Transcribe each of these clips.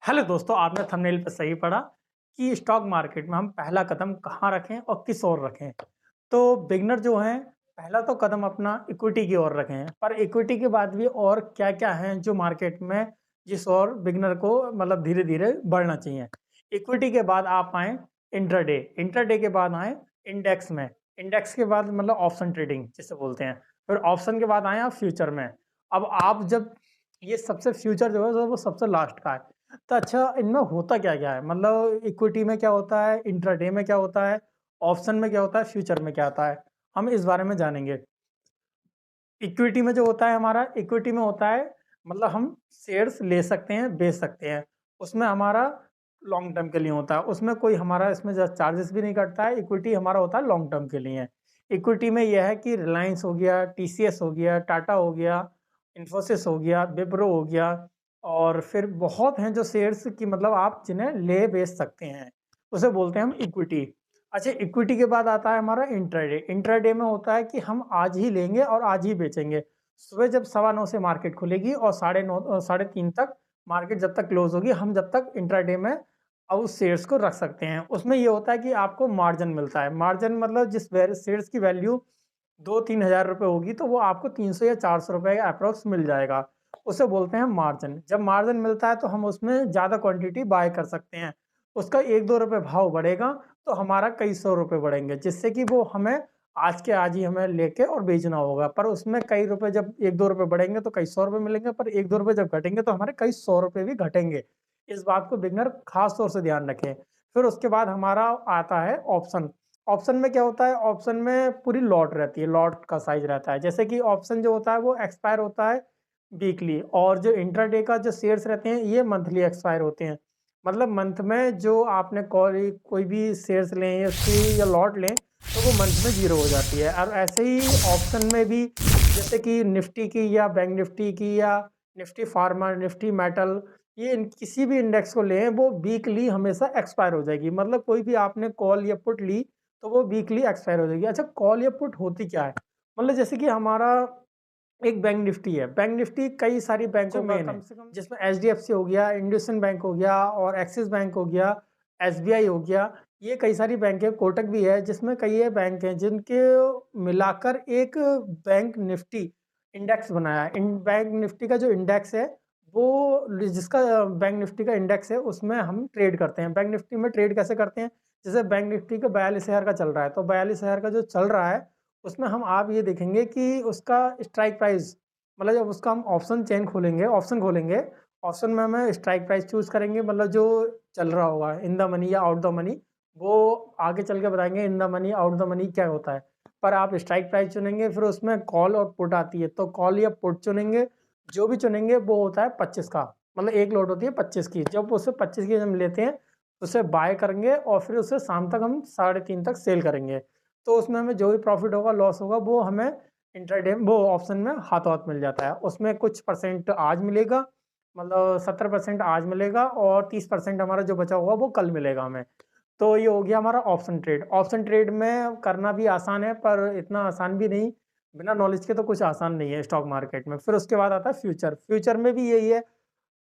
Hello दोस्तों, आपने thumbnail पे सही पढ़ा कि स्टॉक मार्केट में हम पहला कदम कहाँ रखें और किस ओर रखें। तो बिगिनर जो हैं, पहला तो कदम अपना इक्विटी की ओर रखें, पर इक्विटी के बाद भी और क्या-क्या हैं जो मार्केट में जिस ओर बिगिनर को मतलब धीरे-धीरे बढ़ना चाहिए। इक्विटी के बाद आप आएँ इंट्राडे, इंट्राडे के बाद आएँ इंडेक्स में, इंडेक्स के बाद मतलब ऑप्शन ट्रेडिंग जिसे बोलते हैं। फिर ऑप्शन के बाद आएँ आप फ्यूचर में। अब आप जब ये सबसे फ्यूचर जो है वो सबसे लास्ट का है। तो अच्छा इनमें होता क्या-क्या है? मतलब इक्विटी में क्या होता है, इंट्राडे में क्या होता है, ऑप्शन में क्या होता है, फ्यूचर में क्या आता है? हम इस बारे में जानेंगे। इक्विटी में जो होता है हमारा, इक्विटी में होता है मतलब हम शेयर्स ले सकते हैं, बेच सकते हैं। उसमें हमारा लॉन्ग टर्म के लिए होता है। उसमें कोई हमारा इसमें चार्जेस भी नहीं कटता है। इक्विटी हमारा होता है लॉन्ग टर्म के लिए। इक्विटी में यह है कि रिलायंस हो गया, टीसीएस हो गया, टाटा हो गया, इन्फोसिस हो गया, विप्रो हो गया और फिर बहुत हैं जो शेयर्स की मतलब आप जिन्हें ले बेच सकते हैं। उसे बोलते हैं हम इक्विटी। अच्छा, इक्विटी के बाद आता है हमारा इंट्राडे। इंट्राडे में होता है कि हम आज ही लेंगे और आज ही बेचेंगे। सुबह जब 9:15 से मार्केट खुलेगी और 9:30 साढ़े 3 तक मार्केट जब तक क्लोज़ होगी, हम जब तक इंट्राडे में उस शेयर्स को रख सकते हैं। उसमें ये होता है कि आपको मार्जिन मिलता है। मार्जिन मतलब जिस शेयर्स की वैल्यू 2-3 हज़ार रुपए होगी, तो वो आपको 300 या 400 रुपए का एप्रॉक्स मिल जाएगा। उसे बोलते हैं मार्जिन। जब मार्जिन मिलता है, तो हम उसमें ज़्यादा क्वांटिटी बाय कर सकते हैं। उसका 1-2 रुपए भाव बढ़ेगा, तो हमारा कई सौ रुपए बढ़ेंगे, जिससे कि वो हमें आज के आज ही हमें लेके और बेचना होगा। पर उसमें कई रुपए जब 1-2 रुपए बढ़ेंगे, तो कई सौ रुपए मिलेंगे, पर 1-2 रुपए जब घटेंगे, तो हमारे कई सौ रुपए भी घटेंगे। इस बात को बिगिनर खास तौर से ध्यान रखें। फिर उसके बाद हमारा आता है ऑप्शन। ऑप्शन में क्या होता है? ऑप्शन में पूरी लॉट रहती है, लॉट का साइज़ रहता है। जैसे कि ऑप्शन जो होता है वो एक्सपायर होता है वीकली और जो इंट्राडे का जो शेयर्स रहते हैं ये मंथली एक्सपायर होते हैं। मतलब मंथ में जो आपने कोई भी शेयर्स लें या उसकी या लॉट लें तो वो मंथ में ज़ीरो हो जाती है। और ऐसे ही ऑप्शन में भी जैसे कि निफ्टी की या बैंक निफ्टी की या निफ्टी फार्मा, निफ्टी मेटल ये किसी भी इंडेक्स को लें वो वीकली हमेशा एक्सपायर हो जाएगी। मतलब कोई भी आपने कॉल या पुट ली तो वो वीकली एक्सपायर हो जाएगी। अच्छा, कॉल या पुट होती क्या है? मतलब जैसे कि हमारा एक बैंक निफ्टी है। बैंक निफ्टी कई सारी बैंकों में कम से कम जिसमें एचडीएफसी हो गया, इंडसइंड बैंक हो गया और एक्सिस बैंक हो गया, एसबीआई हो गया। ये कई सारी बैंक है, कोटक भी है जिसमें कई ये बैंक हैं जिनके मिलाकर एक बैंक निफ्टी इंडेक्स बनाया है। इन बैंक निफ्टी का जो इंडेक्स है वो जिसका बैंक निफ्टी का इंडेक्स है उसमें हम ट्रेड करते हैं। बैंक निफ्टी में ट्रेड कैसे करते हैं? जैसे बैंक निफ्टी का 42,000 का चल रहा है, तो 42,000 का जो चल रहा है उसमें हम आप ये देखेंगे कि उसका स्ट्राइक प्राइस मतलब जब उसका हम ऑप्शन खोलेंगे, ऑप्शन में हमें स्ट्राइक प्राइस चूज़ करेंगे मतलब जो चल रहा होगा इन द मनी या आउट द मनी, वो आगे चल के बताएँगे in the money, out the money क्या होता है। पर आप स्ट्राइक प्राइस चुनेंगे फिर उसमें कॉल और पुट आती है, तो कॉल या पुट चुनेंगे, जो भी चुनेंगे वो होता है 25 का, मतलब 1 लॉट होती है 25 की। जब उससे 25 की हम लेते हैं, उसे बाय करेंगे और फिर उसे शाम तक हम 3:30 तक सेल करेंगे। तो उसमें हमें जो भी प्रॉफ़िट होगा, लॉस होगा, वो हमें इंट्राडे वो ऑप्शन में हाथों-हाथ मिल जाता है। उसमें कुछ परसेंट आज मिलेगा, मतलब 70% आज मिलेगा और 30% हमारा जो बचा हुआ वो कल मिलेगा हमें। तो ये हो गया हमारा ऑप्शन ट्रेड। ऑप्शन ट्रेड में करना भी आसान है पर इतना आसान भी नहीं, बिना नॉलेज के तो कुछ आसान नहीं है स्टॉक मार्केट में। फिर उसके बाद आता है फ्यूचर। फ्यूचर में भी यही है,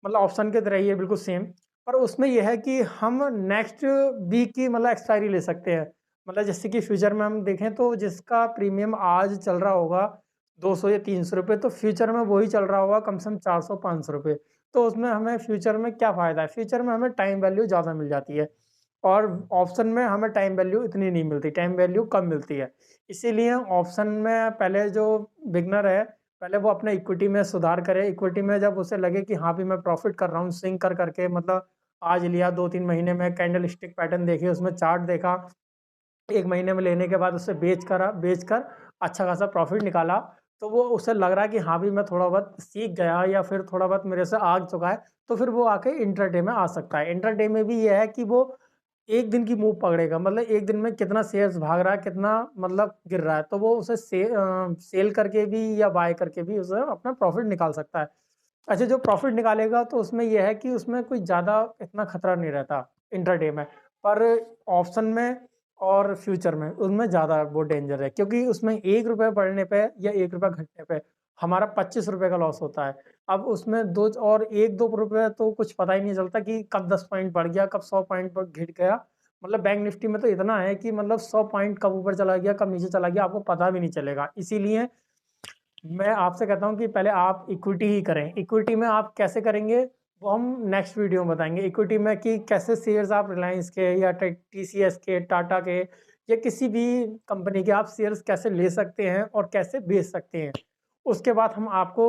मतलब ऑप्शन की तरह ही है बिल्कुल सेम, पर उसमें ये है कि हम नेक्स्ट वीक की मतलब एक्सपायरी ले सकते हैं। मतलब जैसे कि फ्यूचर में हम देखें तो जिसका प्रीमियम आज चल रहा होगा 200 या 300 रुपए, तो फ्यूचर में वही चल रहा होगा कम से कम 400-500 रुपए। तो उसमें हमें फ्यूचर में क्या फ़ायदा है? फ्यूचर में हमें टाइम वैल्यू ज़्यादा मिल जाती है और ऑप्शन में हमें टाइम वैल्यू इतनी नहीं मिलती, टाइम वैल्यू कम मिलती है। इसीलिए ऑप्शन में पहले जो बिगिनर है, पहले वो अपने इक्विटी में सुधार करे। इक्विटी में जब उसे लगे कि हाँ, भी मैं प्रॉफ़िट कर रहा हूँ स्विंग कर के मतलब आज लिया 2-3 महीने में कैंडल स्टिक पैटर्न देखे, उसमें चार्ट देखा, 1 महीने में लेने के बाद उसे बेचकर अच्छा खासा प्रॉफ़िट निकाला, तो वो उसे लग रहा है कि हाँ, भी मैं थोड़ा बहुत सीख गया या फिर थोड़ा बहुत मेरे से आ चुका है, तो फिर वो आके इंट्राडे में आ सकता है। इंट्राडे में भी ये है कि वो 1 दिन की मूव पकड़ेगा, मतलब 1 दिन में कितना शेयर्स भाग रहा है, कितना मतलब गिर रहा है, तो वो उसे सेल करके भी या बाय करके भी उसे अपना प्रॉफ़िट निकाल सकता है। अच्छा, जो प्रॉफ़िट निकालेगा तो उसमें ये है कि उसमें कोई ज़्यादा इतना खतरा नहीं रहता इंट्राडे में। पर ऑप्शन में और फ्यूचर में उनमें ज़्यादा वो डेंजर है क्योंकि उसमें ₹1 बढ़ने पे या ₹1 घटने पे हमारा ₹25 का लॉस होता है। अब उसमें 2 और 1-2 रुपए तो कुछ पता ही नहीं चलता कि कब 10 पॉइंट बढ़ गया, कब 100 पॉइंट पर गिर गया। मतलब बैंक निफ्टी में तो इतना है कि मतलब 100 पॉइंट कब ऊपर चला गया, कब नीचे चला गया, आपको पता भी नहीं चलेगा। इसीलिए मैं आपसे कहता हूँ कि पहले आप इक्विटी ही करें। इक्विटी में आप कैसे करेंगे, वो हम नेक्स्ट वीडियो में बताएँगे। इक्विटी में कि कैसे शेयर्स आप रिलायंस के या टीसीएस के, टाटा के या किसी भी कंपनी के आप शेयर्स कैसे ले सकते हैं और कैसे बेच सकते हैं। उसके बाद हम आपको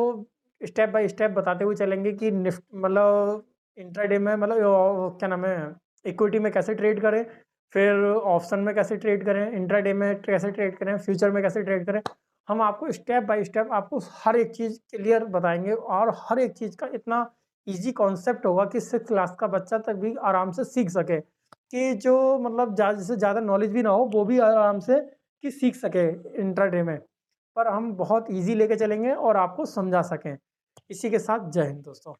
स्टेप बाय स्टेप बताते हुए चलेंगे कि मतलब इंट्राडे में मतलब क्या नाम है, इक्विटी में कैसे ट्रेड करें, फिर ऑप्शन में कैसे ट्रेड करें, इंट्राडे में कैसे ट्रेड करें, फ्यूचर में कैसे ट्रेड करें। हम आपको स्टेप बाय स्टेप आपको हर एक चीज़ क्लियर बताएँगे और हर एक चीज़ का इतना ईज़ी कॉन्सेप्ट होगा कि 6th क्लास का बच्चा तक भी आराम से सीख सके, कि जो मतलब जिसे ज़्यादा नॉलेज भी ना हो, वो भी आराम से कि सीख सके इंट्राडे में। पर हम बहुत ईज़ी लेके चलेंगे और आपको समझा सकें। इसी के साथ जय हिंद दोस्तों।